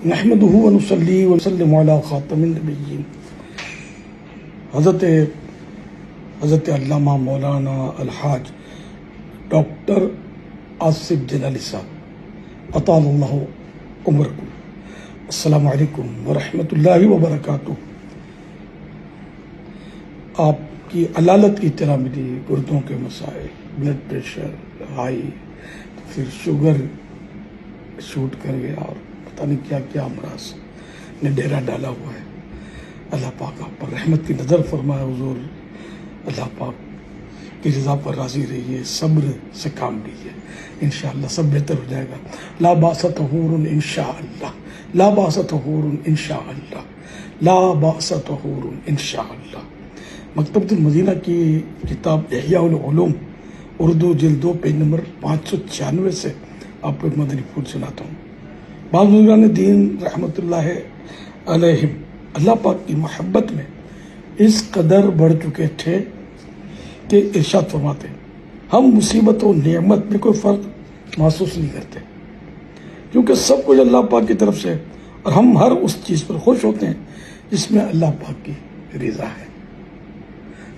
نحمدہ ونصلی ونسلم علی خاتم النبیین حضرت علامہ مولانا الحاج ڈاکٹر آصف جلالی صاحب اطال اللہ عمرکم۔ السلام علیکم ورحمۃ اللہ وبرکاتہ۔ آپ کی علالت کی اطلاع ملی، گردوں کے مسائل، بلڈ پریشر ہائی، پھر شوگر شوٹ کر گیا اور پتہ نہیں کیا کیا امراض نے ڈیرا ڈالا ہوا ہے۔ اللہ پاک آپ پر رحمت کی نظر فرمائے حضور، اللہ پاک کی رضا پر راضی رہیے، صبر سے کام لیجیے، انشاءاللہ سب بہتر ہو جائے گا۔ لا باس طہور انشاءاللہ، لا باس طہور انشاءاللہ، لا باس طہور انشاءاللہ۔ مکتبۃ المدینہ کی کتاب احیاء العلوم اردو جلد 2 پیج نمبر 596 سے آپ کو ایک مدنی پھول سناتا ہوں۔ بعض بزرگان دین رحمۃ اللہ علیہم اللہ پاک کی محبت میں اس قدر بڑھ چکے تھے کہ ارشاد فرماتے ہم مصیبت و نعمت میں کوئی فرق محسوس نہیں کرتے، کیونکہ سب کچھ اللہ پاک کی طرف سے، اور ہم ہر اس چیز پر خوش ہوتے ہیں جس میں اللہ پاک کی رضا ہے۔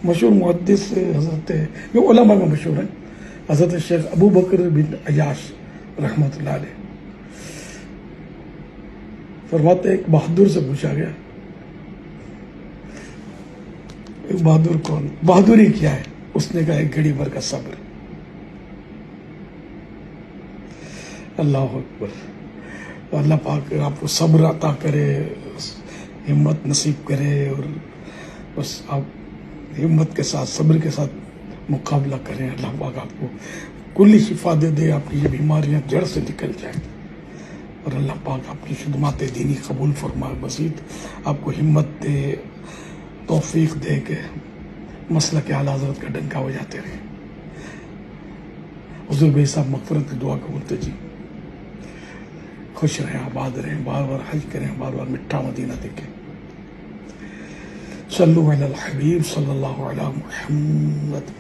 مشہور محدث حضرت جو علماء میں مشہور ہیں، حضرت شیخ ابو بکر بن عیاش رحمۃ اللہ علیہ فرماتے ایک بہادر سے پوچھا گیا، ایک بہادر کون، بہادری کیا ہے؟ اس نے کہا ایک گھڑی بھر کا صبر۔ اللہ اکبر۔ اللہ پاک آپ کو صبر عطا کرے، ہمت نصیب کرے، اور بس آپ ہمت کے ساتھ صبر کے ساتھ مقابلہ کریں۔ اللہ پاک آپ کو کلی شفا دے دے، آپ کی یہ بیماریاں جڑ سے نکل جائیں، اور اللہ پاک آپ کی خدمات دینی قبول فرمائے، مزید آپ کو ہمت دے، توفیق دے کہ مسلک اعلیٰ حضرت کا ڈنکا بجاتے رہے۔ حضور بھائی صاحب مغفرت کی دعا قبول جی، خوش رہیں، آباد رہیں، بار بار حج کریں، بار بار مٹھا مدینہ دیکھیں۔ صلو علی الحبیب صلی اللہ علی محمد۔